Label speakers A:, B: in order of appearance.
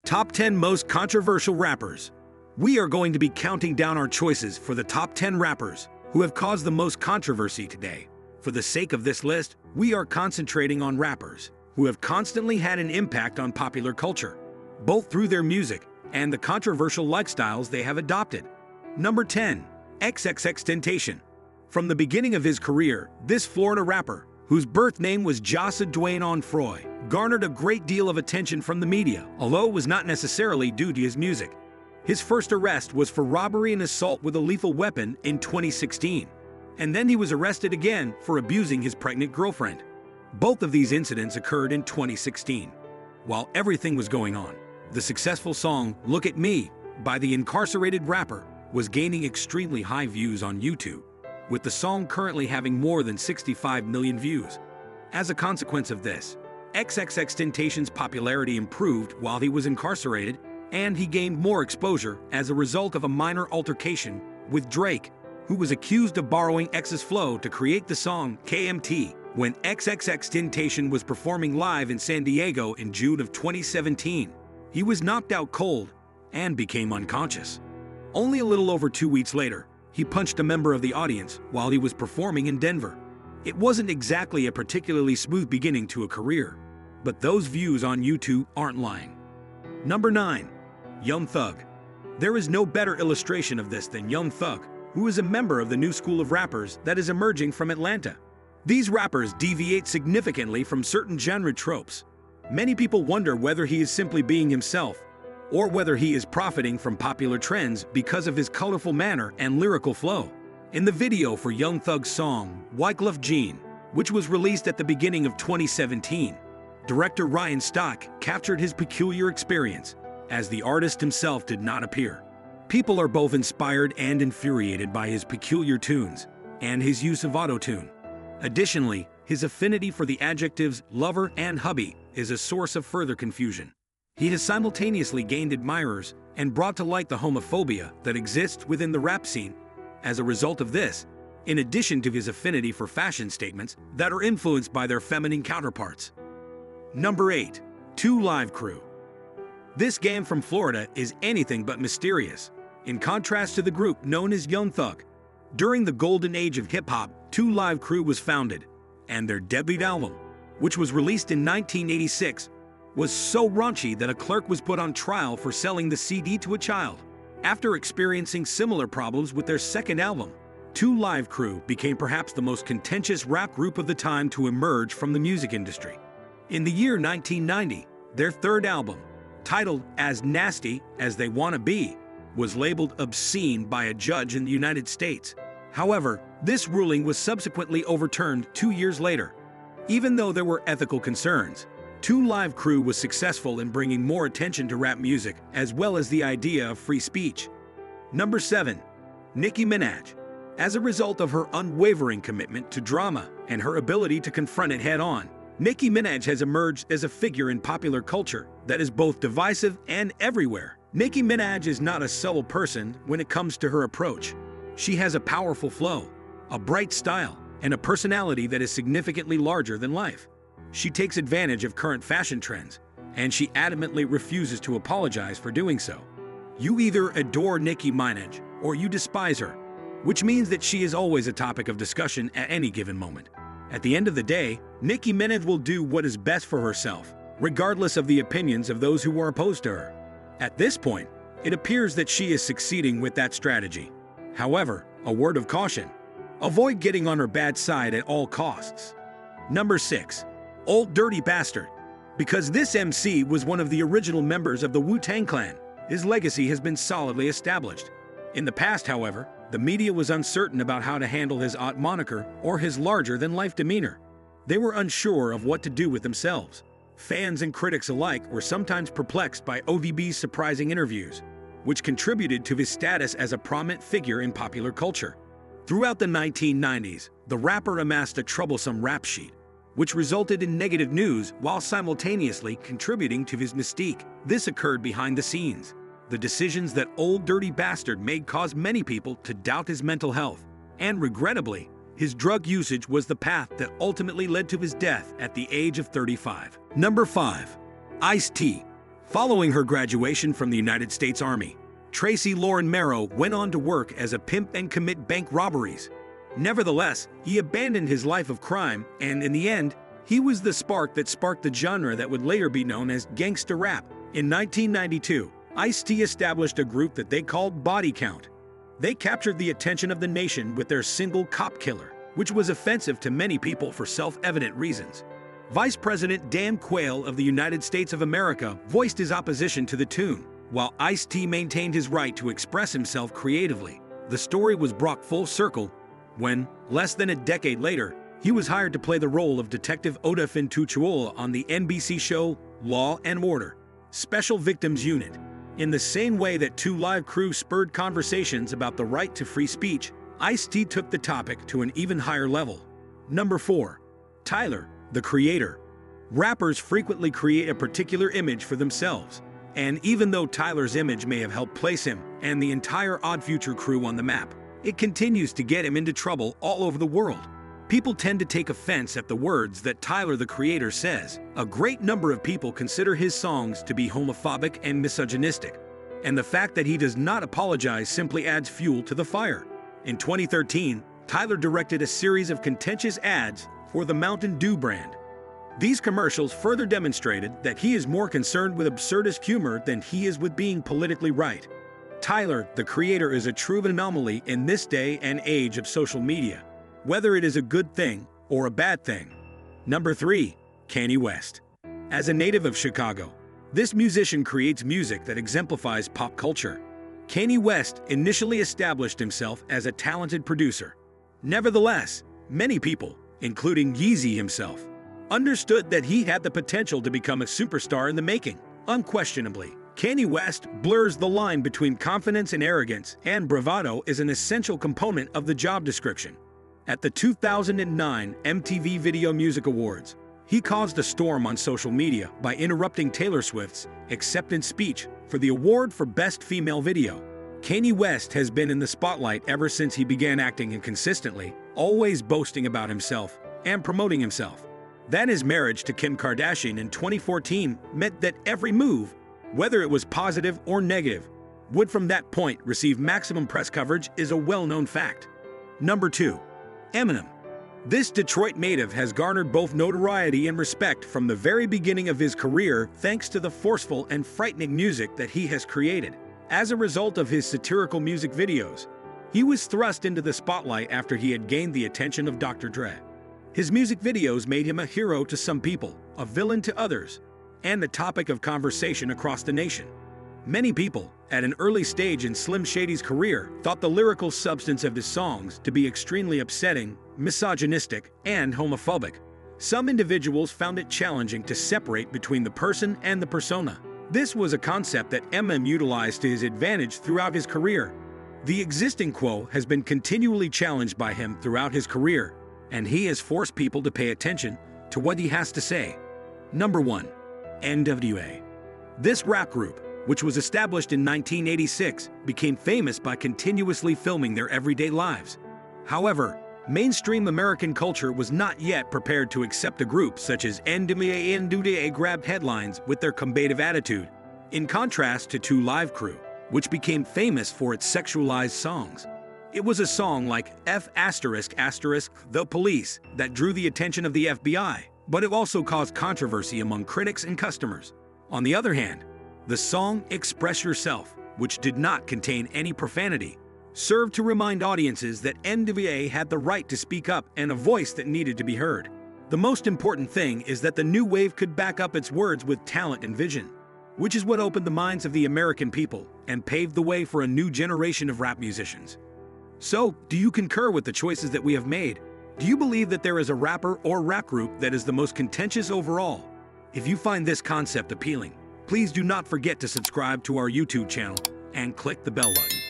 A: Top 10 Most Controversial Rappers. We are going to be counting down our choices for the top 10 rappers who have caused the most controversy today. For the sake of this list, we are concentrating on rappers who have constantly had an impact on popular culture, both through their music and the controversial lifestyles they have adopted. Number 10. XXXTentacion. From the beginning of his career, this Florida rapper, whose birth name was Jossa Dwayne Onfroy, garnered a great deal of attention from the media, although it was not necessarily due to his music. His first arrest was for robbery and assault with a lethal weapon in 2016, and then he was arrested again for abusing his pregnant girlfriend. Both of these incidents occurred in 2016. While everything was going on, the successful song "Look at Me" by the incarcerated rapper was gaining extremely high views on YouTube, with the song currently having more than 65 million views. As a consequence of this, XXXTentacion's popularity improved while he was incarcerated, and he gained more exposure as a result of a minor altercation with Drake, who was accused of borrowing X's flow to create the song KMT when XXXTentacion was performing live in San Diego in June of 2017. He was knocked out cold and became unconscious. Only a little over 2 weeks later, he punched a member of the audience while he was performing in Denver. It wasn't exactly a particularly smooth beginning to a career, but those views on YouTube aren't lying. Number 9. Young Thug. There is no better illustration of this than Young Thug, who is a member of the new school of rappers that is emerging from Atlanta. These rappers deviate significantly from certain genre tropes. Many people wonder whether he is simply being himself, or whether he is profiting from popular trends because of his colorful manner and lyrical flow. In the video for Young Thug's song, White Glove Jean, which was released at the beginning of 2017, director Ryan Stock captured his peculiar experience, as the artist himself did not appear. People are both inspired and infuriated by his peculiar tunes and his use of auto-tune. Additionally, his affinity for the adjectives lover and hubby is a source of further confusion. He has simultaneously gained admirers and brought to light the homophobia that exists within the rap scene. As a result of this, in addition to his affinity for fashion statements that are influenced by their feminine counterparts. Number 8. 2 Live Crew. This gang from Florida is anything but mysterious, in contrast to the group known as Young Thug. During the golden age of hip-hop, 2 Live Crew was founded, and their debut album, which was released in 1986, was so raunchy that a clerk was put on trial for selling the CD to a child. After experiencing similar problems with their second album, 2 Live Crew became perhaps the most contentious rap group of the time to emerge from the music industry. In the year 1990, their third album, titled As Nasty as They Wanna Be, was labeled obscene by a judge in the United States. However, this ruling was subsequently overturned 2 years later. Even though there were ethical concerns, 2 Live Crew was successful in bringing more attention to rap music as well as the idea of free speech. Number 7. Nicki Minaj. As a result of her unwavering commitment to drama and her ability to confront it head-on, Nicki Minaj has emerged as a figure in popular culture that is both divisive and everywhere. Nicki Minaj is not a subtle person when it comes to her approach. She has a powerful flow, a bright style, and a personality that is significantly larger than life. She takes advantage of current fashion trends, and she adamantly refuses to apologize for doing so. You either adore Nicki Minaj or you despise her, which means that she is always a topic of discussion at any given moment. At the end of the day, Nicki Minaj will do what is best for herself, regardless of the opinions of those who are opposed to her. At this point, it appears that she is succeeding with that strategy. However, a word of caution: avoid getting on her bad side at all costs. Number 6. Old Dirty Bastard. Because this MC was one of the original members of the Wu-Tang Clan, his legacy has been solidly established. In the past, however, the media was uncertain about how to handle his odd moniker or his larger-than-life demeanor. They were unsure of what to do with themselves. Fans and critics alike were sometimes perplexed by ODB's surprising interviews, which contributed to his status as a prominent figure in popular culture. Throughout the 1990s, the rapper amassed a troublesome rap sheet, which resulted in negative news while simultaneously contributing to his mystique. This occurred behind the scenes. The decisions that Old Dirty Bastard made caused many people to doubt his mental health, and regrettably, his drug usage was the path that ultimately led to his death at the age of 35. Number 5. Ice-T. Following her graduation from the United States Army, Tracy Lauren Merrow went on to work as a pimp and commit bank robberies. Nevertheless, he abandoned his life of crime, and in the end, he was the spark that sparked the genre that would later be known as gangsta rap. In 1992, Ice-T established a group that they called Body Count. They captured the attention of the nation with their single Cop Killer, which was offensive to many people for self-evident reasons. Vice President Dan Quayle of the United States of America voiced his opposition to the tune, while Ice-T maintained his right to express himself creatively. The story was brought full circle when, less than a decade later, he was hired to play the role of Detective Oda Fintucciuola on the NBC show Law and Order: Special Victims Unit. In the same way that 2 Live Crew spurred conversations about the right to free speech, Ice-T took the topic to an even higher level. Number 4. Tyler, the Creator. Rappers frequently create a particular image for themselves, and even though Tyler's image may have helped place him and the entire Odd Future crew on the map, it continues to get him into trouble all over the world. People tend to take offense at the words that Tyler, the Creator, says. A great number of people consider his songs to be homophobic and misogynistic, and the fact that he does not apologize simply adds fuel to the fire. In 2013, Tyler directed a series of contentious ads for the Mountain Dew brand. These commercials further demonstrated that he is more concerned with absurdist humor than he is with being politically right. Tyler, the Creator, is a true anomaly in this day and age of social media, whether it is a good thing or a bad thing. Number 3. Kanye West. As a native of Chicago, this musician creates music that exemplifies pop culture. Kanye West initially established himself as a talented producer. Nevertheless, many people, including Yeezy himself, understood that he had the potential to become a superstar in the making. Unquestionably, Kanye West blurs the line between confidence and arrogance, and bravado is an essential component of the job description. At the 2009 MTV Video Music Awards, he caused a storm on social media by interrupting Taylor Swift's acceptance speech for the award for Best Female Video. Kanye West has been in the spotlight ever since he began acting, and consistently, always boasting about himself and promoting himself. That his marriage to Kim Kardashian in 2014 meant that every move, whether it was positive or negative, would from that point receive maximum press coverage is a well-known fact. Number 2. Eminem. This Detroit native has garnered both notoriety and respect from the very beginning of his career thanks to the forceful and frightening music that he has created. As a result of his satirical music videos, he was thrust into the spotlight after he had gained the attention of Dr. Dre. His music videos made him a hero to some people, a villain to others, and the topic of conversation across the nation. Many people, at an early stage in Slim Shady's career, thought the lyrical substance of his songs to be extremely upsetting, misogynistic, and homophobic. Some individuals found it challenging to separate between the person and the persona. This was a concept that Eminem utilized to his advantage throughout his career. The existing quo has been continually challenged by him throughout his career, and he has forced people to pay attention to what he has to say. Number 1. NWA. This rap group, which was established in 1986, became famous by continuously filming their everyday lives. However, mainstream American culture was not yet prepared to accept a group such as NWA. NWA grabbed headlines with their combative attitude, in contrast to 2 Live Crew, which became famous for its sexualized songs. It was a song like F*** the Police that drew the attention of the FBI, but it also caused controversy among critics and customers. On the other hand, the song Express Yourself, which did not contain any profanity, served to remind audiences that NWA had the right to speak up and a voice that needed to be heard. The most important thing is that the new wave could back up its words with talent and vision, which is what opened the minds of the American people and paved the way for a new generation of rap musicians. So, do you concur with the choices that we have made? Do you believe that there is a rapper or rap group that is the most contentious overall? If you find this concept appealing, please do not forget to subscribe to our YouTube channel and click the bell button.